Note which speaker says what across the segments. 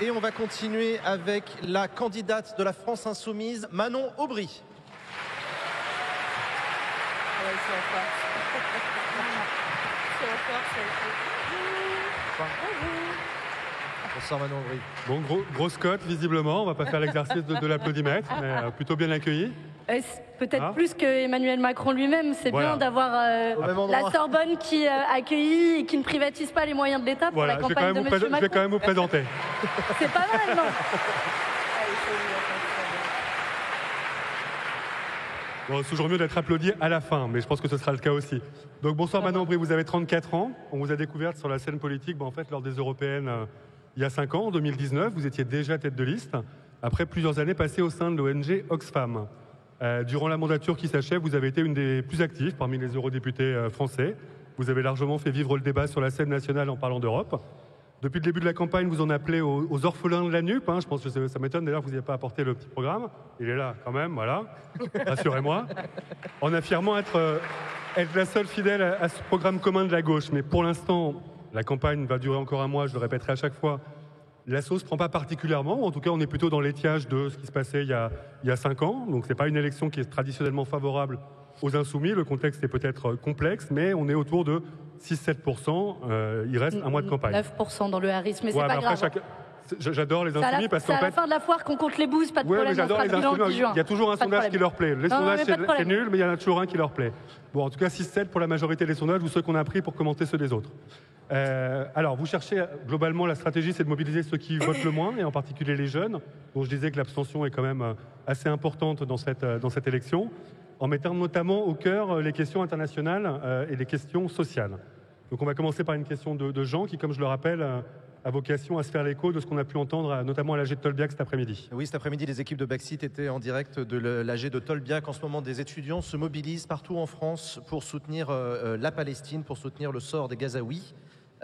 Speaker 1: Et on va continuer avec la candidate de la France Insoumise, Manon Aubry. Bonsoir Manon Aubry.
Speaker 2: Bon, grosse cote visiblement, on va pas faire l'exercice de l'applaudimètre, mais plutôt bien accueilli.
Speaker 3: Peut-être plus que Emmanuel Macron lui-même, c'est bien d'avoir la Sorbonne qui accueillit et qui ne privatise pas les moyens de l'État pour la campagne de M. Macron.
Speaker 2: Je vais quand même vous présenter.
Speaker 3: C'est pas mal, non?
Speaker 2: Bon, c'est toujours mieux d'être applaudi à la fin, mais je pense que ce sera le cas aussi. Donc bonsoir Manon Aubry, vous avez 34 ans, on vous a découverte sur la scène politique en fait, lors des européennes il y a 5 ans, en 2019, vous étiez déjà tête de liste, après plusieurs années passées au sein de l'ONG Oxfam. Durant la mandature qui s'achève, vous avez été une des plus actives parmi les eurodéputés français. Vous avez largement fait vivre le débat sur la scène nationale en parlant d'Europe. Depuis le début de la campagne, vous en appelez aux orphelins de la NUP. Je pense que ça m'étonne d'ailleurs que vous n'ayez pas apporté le petit programme. Il est là quand même, voilà. Rassurez-moi. En affirmant être la seule fidèle à ce programme commun de la gauche. Mais pour l'instant, la campagne va durer encore un mois, je le répéterai à chaque fois. La sauce ne prend pas particulièrement. En tout cas, on est plutôt dans l'étiage de ce qui se passait il y a 5 ans. Donc, ce n'est pas une élection qui est traditionnellement favorable aux Insoumis. Le contexte est peut-être complexe, mais on est autour de 6-7%. Il reste un mois de campagne.
Speaker 3: 9% dans le Harris, mais c'est pas grave.
Speaker 2: J'adore les Insoumis parce qu'en fait...
Speaker 3: C'est à la fin de la foire qu'on compte les bouses, pas de problème.
Speaker 2: J'adore les Insoumis. Il y a toujours un sondage qui leur plaît. Les sondages, c'est nul, mais il y en a toujours un qui leur plaît. Bon, en tout cas, 6-7 pour la majorité des sondages ou ceux qu'on a pris pour commenter ceux des autres. Alors, vous cherchez, globalement, la stratégie, c'est de mobiliser ceux qui votent le moins, et en particulier les jeunes, dont je disais que l'abstention est quand même assez importante dans cette élection, en mettant notamment au cœur les questions internationales et les questions sociales. Donc on va commencer par une question de Jean, qui, comme je le rappelle, a vocation à se faire l'écho de ce qu'on a pu entendre, notamment à l'AG de Tolbiac cet après-midi.
Speaker 1: Oui, cet après-midi, les équipes de Backseat étaient en direct de l'AG de Tolbiac. En ce moment, des étudiants se mobilisent partout en France pour soutenir la Palestine, pour soutenir le sort des Gazaouis.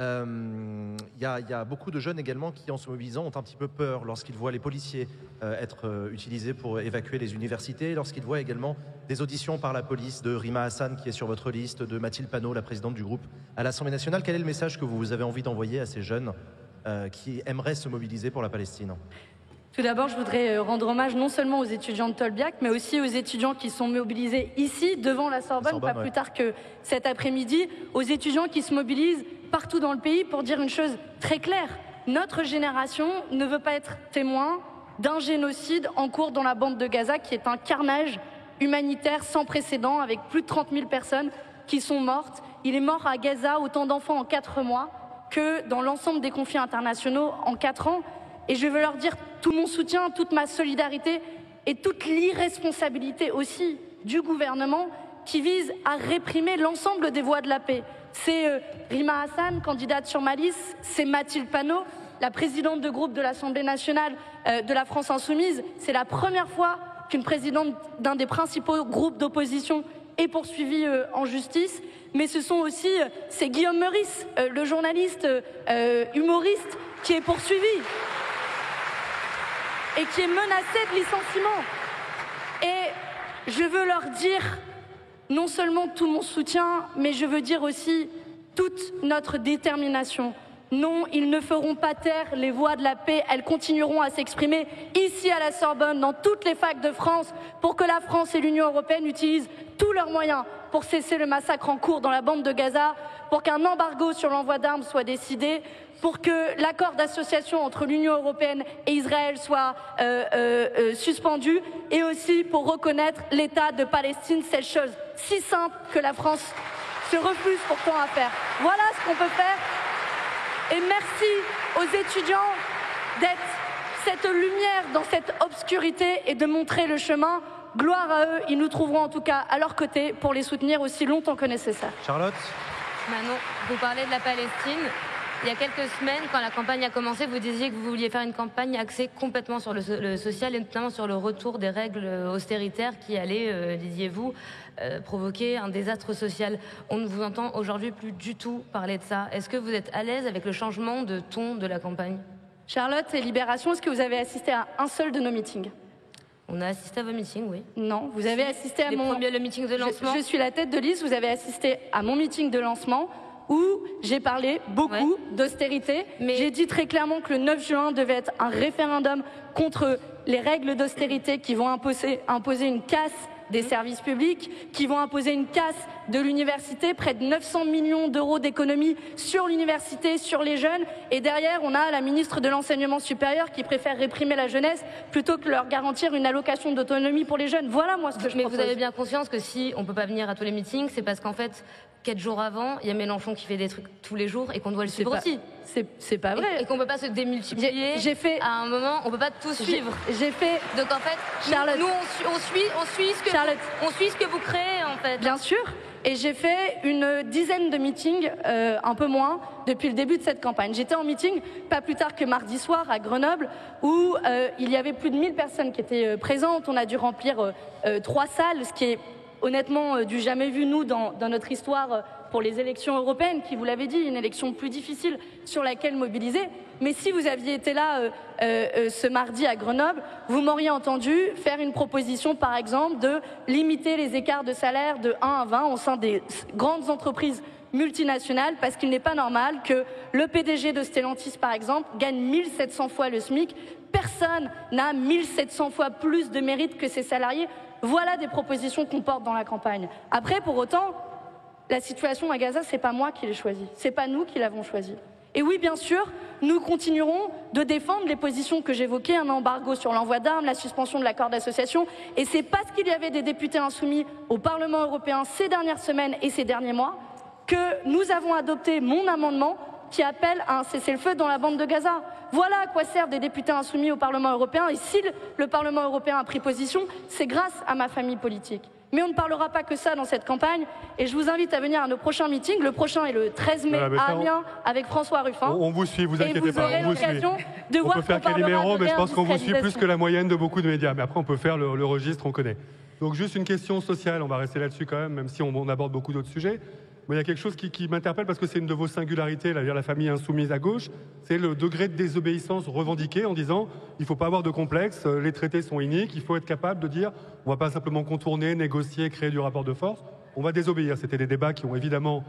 Speaker 1: Il y a beaucoup de jeunes également qui, en se mobilisant, ont un petit peu peur lorsqu'ils voient les policiers être utilisés pour évacuer les universités, lorsqu'ils voient également des auditions par la police de Rima Hassan, qui est sur votre liste, de Mathilde Panot, la présidente du groupe à l'Assemblée nationale. Quel est le message que vous avez envie d'envoyer à ces jeunes qui aimeraient se mobiliser pour la Palestine?
Speaker 3: Tout d'abord, je voudrais rendre hommage non seulement aux étudiants de Tolbiac, mais aussi aux étudiants qui sont mobilisés ici, devant la Sorbonne, pas plus tard que cet après-midi, aux étudiants qui se mobilisent partout dans le pays pour dire une chose très claire. Notre génération ne veut pas être témoin d'un génocide en cours dans la bande de Gaza, qui est un carnage humanitaire sans précédent, avec plus de 30 000 personnes qui sont mortes. Il est mort à Gaza autant d'enfants en 4 mois que dans l'ensemble des conflits internationaux en 4 ans. Et je veux leur dire tout mon soutien, toute ma solidarité et toute l'irresponsabilité aussi du gouvernement qui vise à réprimer l'ensemble des voies de la paix. C'est Rima Hassan, candidate sur ma liste, c'est Mathilde Panot, la présidente de groupe de l'Assemblée nationale de la France Insoumise. C'est la première fois qu'une présidente d'un des principaux groupes d'opposition est poursuivie en justice. Mais ce sont aussi, c'est Guillaume Meurice, le journaliste humoriste, qui est poursuivi et qui est menacé de licenciement. Et je veux leur dire non seulement tout mon soutien, mais je veux dire aussi toute notre détermination. Non, ils ne feront pas taire les voix de la paix, elles continueront à s'exprimer ici à la Sorbonne, dans toutes les facs de France, pour que la France et l'Union européenne utilisent tous leurs moyens pour cesser le massacre en cours dans la bande de Gaza, pour qu'un embargo sur l'envoi d'armes soit décidé, pour que l'accord d'association entre l'Union européenne et Israël soit suspendu, et aussi pour reconnaître l'État de Palestine, cette chose si simple que la France se refuse pourtant à faire. Voilà ce qu'on peut faire. Et merci aux étudiants d'être cette lumière dans cette obscurité et de montrer le chemin. Gloire à eux, ils nous trouveront en tout cas à leur côté pour les soutenir aussi longtemps que nécessaire.
Speaker 1: Charlotte?
Speaker 4: Manon, vous parlez de la Palestine. Il y a quelques semaines, quand la campagne a commencé, vous disiez que vous vouliez faire une campagne axée complètement sur le social et notamment sur le retour des règles austéritaires qui allaient, disiez-vous, provoquer un désastre social. On ne vous entend aujourd'hui plus du tout parler de ça. Est-ce que vous êtes à l'aise avec le changement de ton de la campagne?
Speaker 3: Charlotte et Libération, est-ce que vous avez assisté à un seul de nos meetings?
Speaker 4: On a assisté à vos meetings, oui.
Speaker 3: Non, vous avez assisté à
Speaker 4: le meeting de lancement.
Speaker 3: Je suis la tête de liste, vous avez assisté à mon meeting de lancement où j'ai parlé beaucoup d'austérité. Mais j'ai dit très clairement que le 9 juin devait être un référendum contre les règles d'austérité qui vont imposer une casse des services publics, qui vont imposer une casse de l'université, près de 900 millions d'euros d'économies sur l'université, sur les jeunes. Et derrière, on a la ministre de l'Enseignement supérieur qui préfère réprimer la jeunesse plutôt que leur garantir une allocation d'autonomie pour les jeunes. Voilà moi ce que je propose.
Speaker 4: Mais vous avez bien conscience que si on ne peut pas venir à tous les meetings, c'est parce qu'en fait, 4 jours avant, il y a Mélenchon qui fait des trucs tous les jours et qu'on doit le suivre aussi.
Speaker 3: C'est pas vrai.
Speaker 4: Et qu'on ne peut pas se démultiplier. À un moment, on ne peut pas tout suivre. Donc en fait, Charlotte, nous on suit ce que vous créez en fait.
Speaker 3: Bien sûr. Et j'ai fait une dizaine de meetings, un peu moins, depuis le début de cette campagne. J'étais en meeting pas plus tard que mardi soir à Grenoble, où il y avait plus de 1000 personnes qui étaient présentes. On a dû remplir 3 salles, ce qui est honnêtement du jamais vu, nous, dans notre histoire pour les élections européennes, qui, vous l'avez dit, une élection plus difficile sur laquelle mobiliser. Mais si vous aviez été là ce mardi à Grenoble, vous m'auriez entendu faire une proposition, par exemple, de limiter les écarts de salaire de 1 à 20 au sein des grandes entreprises multinationales, parce qu'il n'est pas normal que le PDG de Stellantis, par exemple, gagne 1700 fois le SMIC. Personne n'a 1700 fois plus de mérite que ses salariés. Voilà des propositions qu'on porte dans la campagne. Après, pour autant, la situation à Gaza, c'est pas moi qui l'ai choisie. C'est pas nous qui l'avons choisie. Et oui, bien sûr, nous continuerons de défendre les positions que j'évoquais, un embargo sur l'envoi d'armes, la suspension de l'accord d'association. Et c'est parce qu'il y avait des députés insoumis au Parlement européen ces dernières semaines et ces derniers mois que nous avons adopté mon amendement qui appelle à un cessez-le-feu dans la bande de Gaza. Voilà à quoi servent des députés insoumis au Parlement européen. Et si le Parlement européen a pris position, c'est grâce à ma famille politique. Mais on ne parlera pas que ça dans cette campagne. Et je vous invite à venir à nos prochains meetings. Le prochain est le 13 mai à Amiens avec François Ruffin.
Speaker 2: On vous suit, vous inquiétez pas.
Speaker 3: Et vous aurez l'occasion de voir
Speaker 2: qu'on parlera de Calimero, mais je pense qu'on vous suit plus que la moyenne de beaucoup de médias. Mais après, on peut faire le registre, on connaît. Donc juste une question sociale, on va rester là-dessus quand même si on aborde beaucoup d'autres sujets. Mais il y a quelque chose qui m'interpelle parce que c'est une de vos singularités, la famille insoumise à gauche, c'est le degré de désobéissance revendiqué en disant il ne faut pas avoir de complexe, les traités sont iniques, il faut être capable de dire on ne va pas simplement contourner, négocier, créer du rapport de force, on va désobéir. C'était des débats qui ont évidemment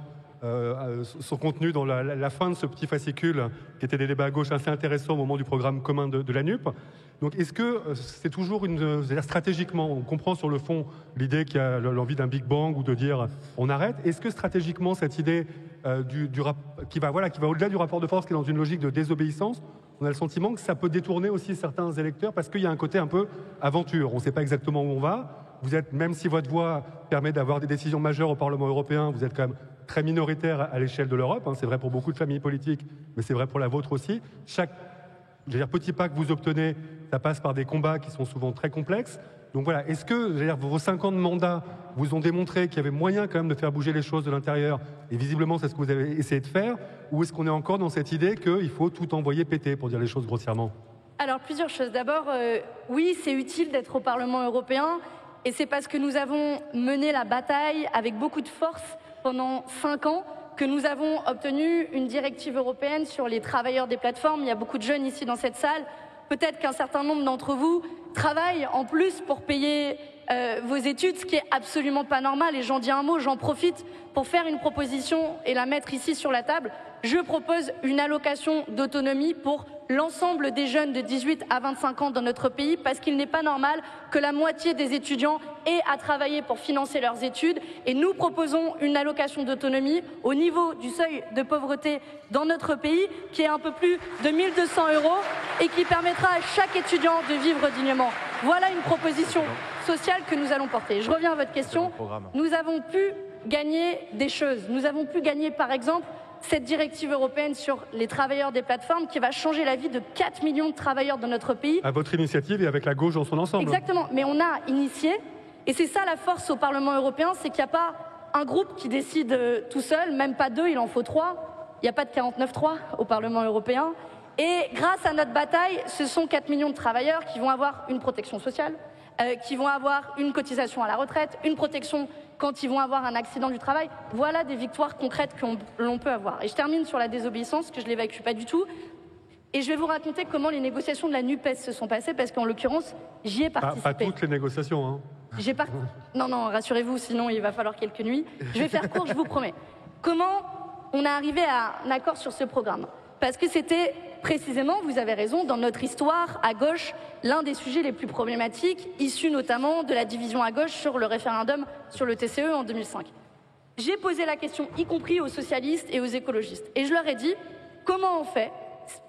Speaker 2: sont contenus dans la fin de ce petit fascicule qui étaient des débats à gauche assez intéressants au moment du programme commun de la NUP. Donc est-ce que c'est toujours c'est-à-dire stratégiquement, on comprend sur le fond l'idée qu'il y a l'envie d'un Big Bang ou de dire on arrête. Est-ce que stratégiquement cette idée qui va au-delà du rapport de force, qui est dans une logique de désobéissance, on a le sentiment que ça peut détourner aussi certains électeurs parce qu'il y a un côté un peu aventure. On ne sait pas exactement où on va. Vous êtes, même si votre voix permet d'avoir des décisions majeures au Parlement européen, vous êtes quand même très minoritaire à l'échelle de l'Europe. Hein. C'est vrai pour beaucoup de familles politiques, mais c'est vrai pour la vôtre aussi. Chaque petit pas que vous obtenez, ça passe par des combats qui sont souvent très complexes. Donc voilà, est-ce que vos 5 ans de mandat vous ont démontré qu'il y avait moyen quand même de faire bouger les choses de l'intérieur, et visiblement c'est ce que vous avez essayé de faire, ou est-ce qu'on est encore dans cette idée qu'il faut tout envoyer péter, pour dire les choses grossièrement?
Speaker 3: Alors plusieurs choses. D'abord, oui, c'est utile d'être au Parlement européen, et c'est parce que nous avons mené la bataille avec beaucoup de force pendant 5 ans que nous avons obtenu une directive européenne sur les travailleurs des plateformes. Il y a beaucoup de jeunes ici dans cette salle. Peut-être qu'un certain nombre d'entre vous travaillent en plus pour payer vos études, ce qui est absolument pas normal. Et j'en dis un mot, j'en profite pour faire une proposition et la mettre ici sur la table. Je propose une allocation d'autonomie pour l'ensemble des jeunes de 18 à 25 ans dans notre pays, parce qu'il n'est pas normal que la moitié des étudiants aient à travailler pour financer leurs études. Et nous proposons une allocation d'autonomie au niveau du seuil de pauvreté dans notre pays, qui est un peu plus de 1 200 € et qui permettra à chaque étudiant de vivre dignement. Voilà une proposition sociale que nous allons porter. Je reviens à votre question. Nous avons pu gagner des choses. Nous avons pu gagner, par exemple, cette directive européenne sur les travailleurs des plateformes qui va changer la vie de 4 millions de travailleurs dans notre pays.
Speaker 2: À votre initiative et avec la gauche dans son ensemble.
Speaker 3: Exactement, mais on a initié, et c'est ça la force au Parlement européen, c'est qu'il n'y a pas un groupe qui décide tout seul, même pas 2, il en faut 3. Il n'y a pas de 49-3 au Parlement européen. Et grâce à notre bataille, ce sont 4 millions de travailleurs qui vont avoir une protection sociale, qui vont avoir une cotisation à la retraite, une protection quand ils vont avoir un accident du travail. Voilà des victoires concrètes que l'on peut avoir. Et je termine sur la désobéissance, que je ne l'évacue pas du tout. Et je vais vous raconter comment les négociations de la NUPES se sont passées, parce qu'en l'occurrence, j'y ai participé.
Speaker 2: Pas toutes les négociations, hein.
Speaker 3: Non, rassurez-vous, sinon il va falloir quelques nuits. Je vais faire court, je vous promets. Comment on est arrivé à un accord sur ce programme. Parce que c'était précisément, vous avez raison, dans notre histoire, à gauche, l'un des sujets les plus problématiques, issus notamment de la division à gauche sur le référendum sur le TCE en 2005. J'ai posé la question, y compris aux socialistes et aux écologistes. Et je leur ai dit, comment on fait?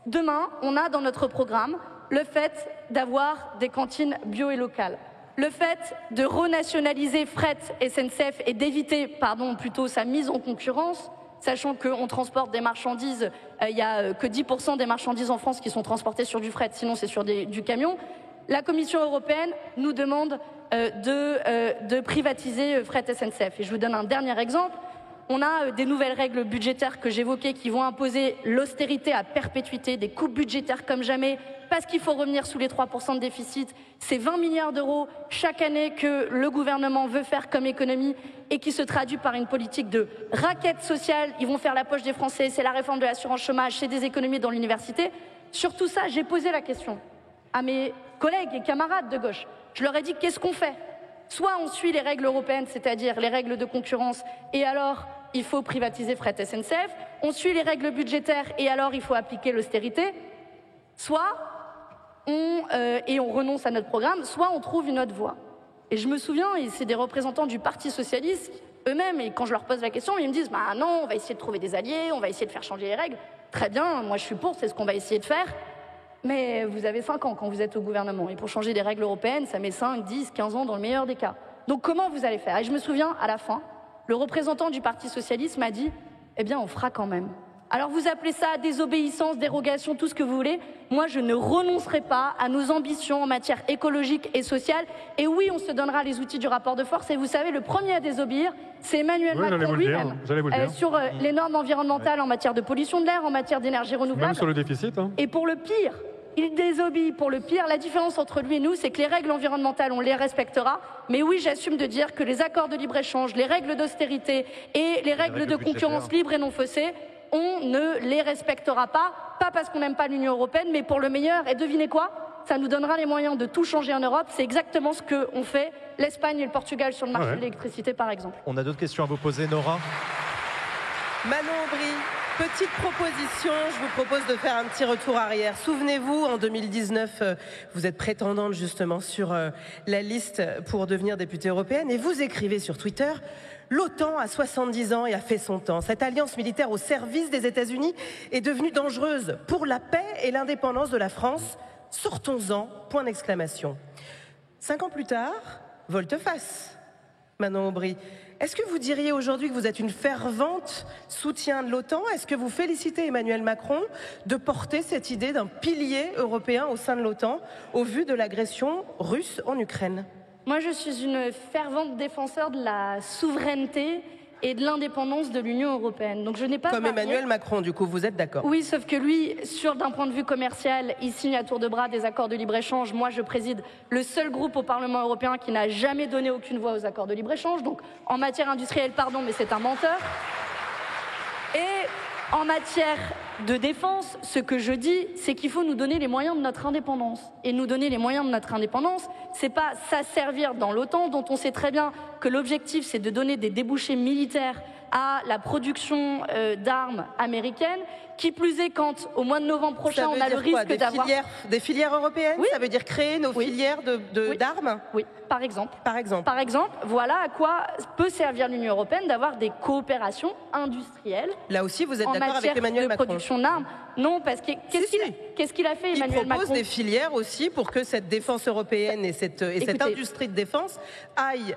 Speaker 3: Demain, on a dans notre programme le fait d'avoir des cantines bio et locales. Le fait de renationaliser Fret SNCF et d'éviter, plutôt sa mise en concurrence, sachant qu'on transporte des marchandises, il n'y a que 10% des marchandises en France qui sont transportées sur du fret, sinon c'est sur du camion. La Commission européenne nous demande de privatiser Fret SNCF. Et je vous donne un dernier exemple. On a des nouvelles règles budgétaires que j'évoquais qui vont imposer l'austérité à perpétuité, des coupes budgétaires comme jamais, parce qu'il faut revenir sous les 3% de déficit. C'est 20 milliards d'euros chaque année que le gouvernement veut faire comme économie et qui se traduit par une politique de raquette sociale. Ils vont faire la poche des Français, c'est la réforme de l'assurance chômage, c'est des économies dans l'université. Sur tout ça, j'ai posé la question à mes collègues et camarades de gauche. Je leur ai dit, qu'est-ce qu'on fait? Soit on suit les règles européennes, c'est-à-dire les règles de concurrence, et alors il faut privatiser Fret SNCF, on suit les règles budgétaires et alors il faut appliquer l'austérité, soit on renonce à notre programme, soit on trouve une autre voie. Et je me souviens, et c'est des représentants du Parti Socialiste eux-mêmes, et quand je leur pose la question, ils me disent « Bah non, on va essayer de trouver des alliés, on va essayer de faire changer les règles. » Très bien, moi je suis pour, c'est ce qu'on va essayer de faire. Mais vous avez 5 ans quand vous êtes au gouvernement, et pour changer des règles européennes, ça met 5, 10, 15 ans dans le meilleur des cas. Donc comment vous allez faire? Et je me souviens, à la fin, le représentant du Parti Socialiste m'a dit « Eh bien, on fera quand même. » Alors vous appelez ça désobéissance, dérogation, tout ce que vous voulez. Moi, je ne renoncerai pas à nos ambitions en matière écologique et sociale. Et oui, on se donnera les outils du rapport de force. Et vous savez, le premier à désobéir, c'est Emmanuel Macron lui-même. Sur les normes environnementales en matière de pollution de l'air, en matière d'énergie renouvelable.
Speaker 2: Même sur le déficit. Hein.
Speaker 3: Et pour le pire, il désobéit pour le pire. La différence entre lui et nous, c'est que les règles environnementales, on les respectera. Mais oui, j'assume de dire que les accords de libre-échange, les règles d'austérité et les règles de concurrence libre et non faussée, on ne les respectera pas parce qu'on n'aime pas l'Union européenne, mais pour le meilleur. Et devinez quoi? Ça nous donnera les moyens de tout changer en Europe. C'est exactement ce qu'ont fait l'Espagne et le Portugal sur le marché de l'électricité, par exemple.
Speaker 1: On a d'autres questions à vous poser, Nora?
Speaker 5: Manon Aubry, petite proposition, je vous propose de faire un petit retour arrière. Souvenez-vous, en 2019, vous êtes prétendante justement sur la liste pour devenir députée européenne et vous écrivez sur Twitter: l'OTAN a 70 ans et a fait son temps. Cette alliance militaire au service des États-Unis est devenue dangereuse pour la paix et l'indépendance de la France. Sortons-en, point d'exclamation. 5 ans plus tard, volte-face. Manon Aubry, est-ce que vous diriez aujourd'hui que vous êtes une fervente soutien de l'OTAN? Est-ce que vous félicitez Emmanuel Macron de porter cette idée d'un pilier européen au sein de l'OTAN au vu de l'agression russe en Ukraine?
Speaker 3: Moi, je suis une fervente défenseur de la souveraineté et de l'indépendance de l'Union européenne. Donc je n'ai pas
Speaker 5: Comme Emmanuel Macron, du coup, vous êtes d'accord?
Speaker 3: Oui, sauf que lui, d'un point de vue commercial, il signe à tour de bras des accords de libre-échange. Moi, je préside le seul groupe au Parlement européen qui n'a jamais donné aucune voix aux accords de libre-échange. Donc en matière industrielle, pardon, mais c'est un menteur. Et en matière de défense, ce que je dis, c'est qu'il faut nous donner les moyens de notre indépendance. Et nous donner les moyens de notre indépendance, c'est pas s'asservir dans l'OTAN, dont on sait très bien que l'objectif, c'est de donner des débouchés militaires à la production d'armes américaines. Qui plus est, quand au mois de novembre prochain, on a le risque d'avoir
Speaker 5: des filières européennes. Oui. Ça veut dire créer nos filières d'armes.
Speaker 3: Oui, par exemple.
Speaker 5: Par exemple.
Speaker 3: Par exemple, voilà à quoi peut servir l'Union européenne d'avoir des coopérations industrielles.
Speaker 5: Là aussi, vous êtes d'accord avec Emmanuel Macron?
Speaker 3: Production d'armes. Non, parce que qu'est-ce qu'il a fait, Emmanuel Macron?
Speaker 5: Il propose des filières aussi pour que cette défense européenne et cette industrie de défense aille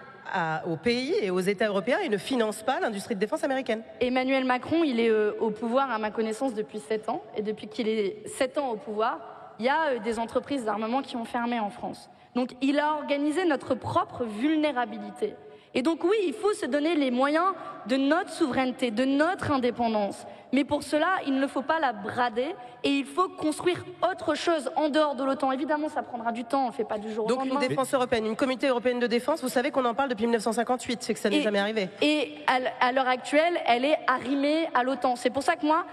Speaker 5: aux pays et aux États européens et ne finance pas l'industrie de défense américaine.
Speaker 3: Emmanuel Macron, il est au pouvoir, à ma connaissance, depuis 7 ans. Et depuis qu'il est 7 ans au pouvoir, il y a des entreprises d'armement qui ont fermé en France. Donc il a organisé notre propre vulnérabilité. Et donc oui, il faut se donner les moyens de notre souveraineté, de notre indépendance. Mais pour cela, il ne faut pas la brader et il faut construire autre chose en dehors de l'OTAN. Évidemment, ça prendra du temps, on ne fait pas du jour au lendemain.
Speaker 5: Donc une défense européenne, une communauté européenne de défense, vous savez qu'on en parle depuis 1958, c'est que ça n'est jamais arrivé.
Speaker 3: Et à l'heure actuelle, elle est arrimée à l'OTAN. C'est pour ça que moi,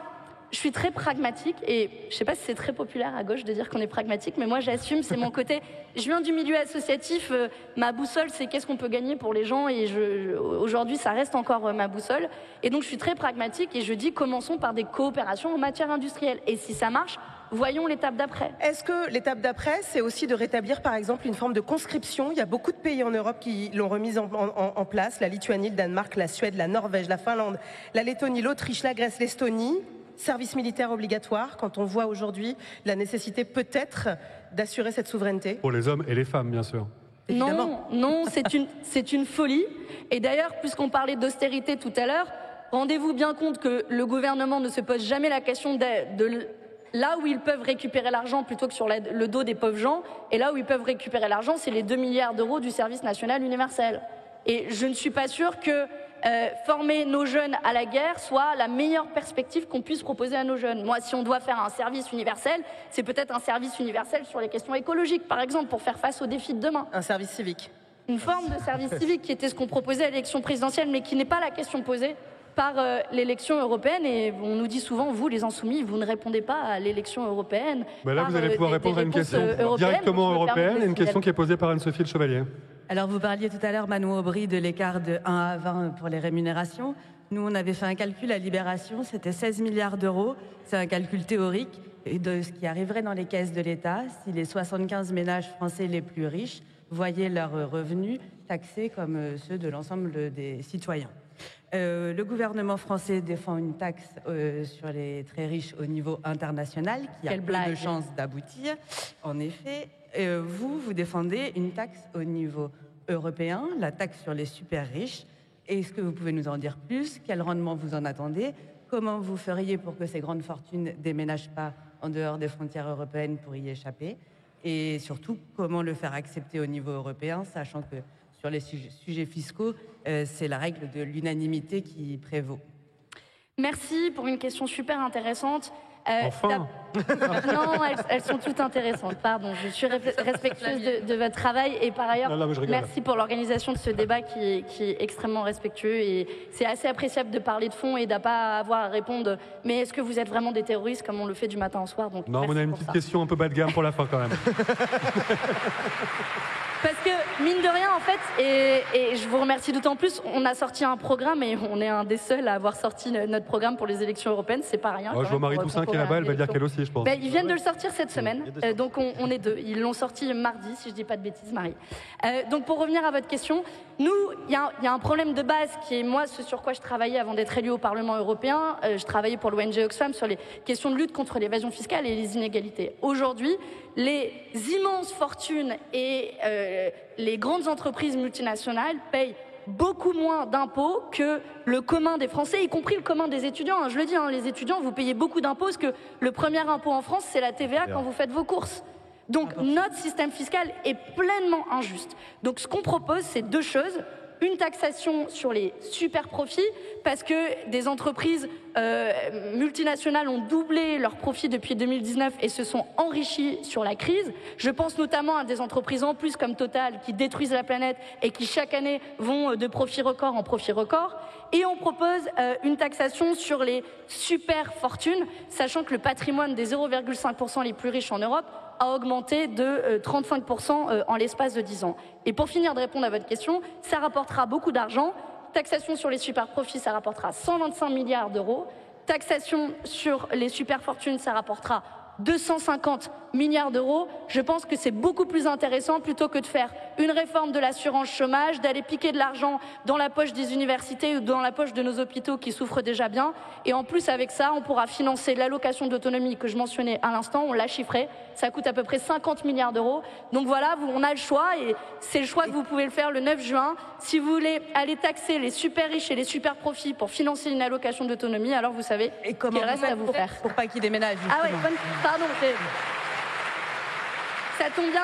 Speaker 3: je suis très pragmatique et je ne sais pas si c'est très populaire à gauche de dire qu'on est pragmatique, mais moi j'assume, c'est mon côté. Je viens du milieu associatif, ma boussole c'est qu'est-ce qu'on peut gagner pour les gens et aujourd'hui ça reste encore ma boussole. Et donc je suis très pragmatique et je dis commençons par des coopérations en matière industrielle. Et si ça marche, voyons l'étape d'après.
Speaker 5: Est-ce que l'étape d'après, c'est aussi de rétablir par exemple une forme de conscription? Il y a beaucoup de pays en Europe qui l'ont remise en place, la Lituanie, le Danemark, la Suède, la Norvège, la Finlande, la Lettonie, l'Autriche, la Grèce, l'Estonie. Service militaire obligatoire, quand on voit aujourd'hui la nécessité peut-être d'assurer cette souveraineté?
Speaker 2: Pour les hommes et les femmes, bien sûr.
Speaker 3: Évidemment. Non, c'est une folie. Et d'ailleurs, puisqu'on parlait d'austérité tout à l'heure, rendez-vous bien compte que le gouvernement ne se pose jamais la question de là où ils peuvent récupérer l'argent plutôt que sur le dos des pauvres gens. Et là où ils peuvent récupérer l'argent, c'est les 2 milliards d'euros du service national universel. Et je ne suis pas sûre que former nos jeunes à la guerre soit la meilleure perspective qu'on puisse proposer à nos jeunes. Moi, si on doit faire un service universel, c'est peut-être un service universel sur les questions écologiques, par exemple, pour faire face aux défis de demain.
Speaker 5: Un service civique.
Speaker 3: Une forme de service civique qui était ce qu'on proposait à l'élection présidentielle, mais qui n'est pas la question posée par l'élection européenne. Et on nous dit souvent, vous, les insoumis, vous ne répondez pas à l'élection européenne.
Speaker 2: Ben là, vous allez pouvoir répondre à une question directement européenne et une question qui est posée par Anne-Sophie Le Chevalier.
Speaker 6: Alors, vous parliez tout à l'heure, Manon Aubry, de l'écart de 1 à 20 pour les rémunérations. Nous, on avait fait un calcul à Libération, c'était 16 milliards d'euros. C'est un calcul théorique de ce qui arriverait dans les caisses de l'État si les 75 ménages français les plus riches voyaient leurs revenus taxés comme ceux de l'ensemble des citoyens. Le gouvernement français défend une taxe sur les très riches au niveau international qui a peu de chances d'aboutir. En effet, vous défendez une taxe au niveau européen, la taxe sur les super riches. Est-ce que vous pouvez nous en dire plus? Quel rendement vous en attendez? Comment vous feriez pour que ces grandes fortunes ne déménagent pas en dehors des frontières européennes pour y échapper? Et surtout, comment le faire accepter au niveau européen, sachant que sur les sujets fiscaux, c'est la règle de l'unanimité qui prévaut.
Speaker 3: Merci pour une question super intéressante.
Speaker 2: Enfin
Speaker 3: Non, elles sont toutes intéressantes, pardon. Je suis respectueuse de votre travail et par ailleurs, merci pour l'organisation de ce débat qui est extrêmement respectueux et c'est assez appréciable de parler de fond et de ne pas avoir à répondre « mais est-ce que vous êtes vraiment des terroristes » comme on le fait du matin au soir. Donc,
Speaker 2: non, on a une petite question un peu bas de gamme pour la fin quand même.
Speaker 3: Parce que, mine de rien, en fait, et je vous remercie d'autant plus, on a sorti un programme et on est un des seuls à avoir sorti notre programme pour les élections européennes, c'est pas rien.
Speaker 2: Je vois Marie Toussaint qui est là-bas, elle va dire qu'elle aussi, je pense.
Speaker 3: Ils viennent de le sortir cette semaine, donc on est deux. Ils l'ont sorti mardi, si je dis pas de bêtises, Marie. Donc pour revenir à votre question, nous, il y a un problème de base qui est, moi, ce sur quoi je travaillais avant d'être élue au Parlement européen. Je travaillais pour l'ONG Oxfam sur les questions de lutte contre l'évasion fiscale et les inégalités. Aujourd'hui, les immenses fortunes et les grandes entreprises multinationales payent beaucoup moins d'impôts que le commun des Français, y compris le commun des étudiants. Je le dis, les étudiants, vous payez beaucoup d'impôts parce que le premier impôt en France, c'est la TVA quand vous faites vos courses. Donc notre système fiscal est pleinement injuste. Donc ce qu'on propose, c'est deux choses. Une taxation sur les super profits, parce que des entreprises multinationales ont doublé leurs profits depuis 2019 et se sont enrichies sur la crise. Je pense notamment à des entreprises en plus comme Total qui détruisent la planète et qui chaque année vont de profit record en profit record. Et on propose une taxation sur les super fortunes, sachant que le patrimoine des 0,5% les plus riches en Europe a augmenté de 35% en l'espace de 10 ans. Et pour finir de répondre à votre question, ça rapportera beaucoup d'argent. Taxation sur les super profits, ça rapportera 125 milliards d'euros. Taxation sur les super fortunes, ça rapportera 250 milliards d'euros. Je pense que c'est beaucoup plus intéressant plutôt que de faire une réforme de l'assurance chômage, d'aller piquer de l'argent dans la poche des universités ou dans la poche de nos hôpitaux qui souffrent déjà bien. Et en plus, avec ça, on pourra financer l'allocation d'autonomie que je mentionnais à l'instant, on l'a chiffré, ça coûte à peu près 50 milliards d'euros. Donc voilà, on a le choix et c'est le choix que vous pouvez le faire le 9 juin. Si vous voulez aller taxer les super riches et les super profits pour financer une allocation d'autonomie, alors vous savez qu'il reste à vous faire.
Speaker 6: Pour pas qu'ils déménagent, justement.
Speaker 3: Ah ouais, pardon. Ça tombe bien.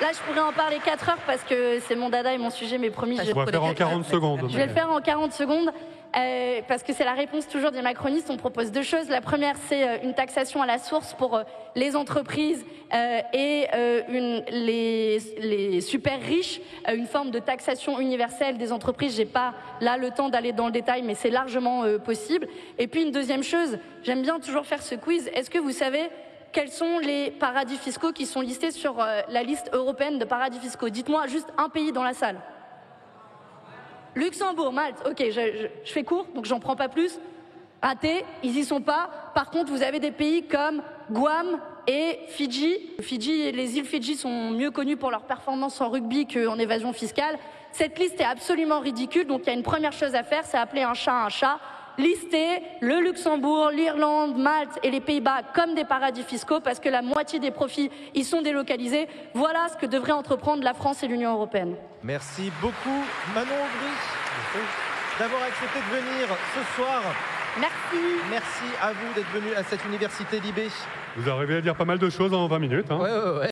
Speaker 3: Là, je pourrais en parler 4 heures parce que c'est mon dada et mon sujet, mais promis.
Speaker 2: On va faire en 40 secondes.
Speaker 3: Je vais le faire en 40 secondes. parce que c'est la réponse toujours des macronistes. On propose deux choses. La première, c'est une taxation à la source pour les entreprises et les super riches, une forme de taxation universelle des entreprises. J'ai pas là le temps d'aller dans le détail, mais c'est largement possible. Et puis une deuxième chose, j'aime bien toujours faire ce quiz. Est-ce que vous savez quels sont les paradis fiscaux qui sont listés sur la liste européenne de paradis fiscaux? Dites-moi juste un pays dans la salle. Luxembourg, Malte, ok, je fais court, donc j'en prends pas plus. Raté, ils y sont pas. Par contre, vous avez des pays comme Guam et Fidji. Les îles Fidji sont mieux connues pour leur performance en rugby qu'en évasion fiscale. Cette liste est absolument ridicule, donc il y a une première chose à faire, c'est appeler un chat un chat. Lister le Luxembourg, l'Irlande, Malte et les Pays-Bas comme des paradis fiscaux parce que la moitié des profits y sont délocalisés. Voilà ce que devraient entreprendre la France et l'Union européenne.
Speaker 1: Merci beaucoup Manon Aubry d'avoir accepté de venir ce soir.
Speaker 3: Merci.
Speaker 1: Merci à vous d'être venu à cette université Libé.
Speaker 2: Vous arrivez à dire pas mal de choses en 20 minutes. Hein.
Speaker 1: Ouais.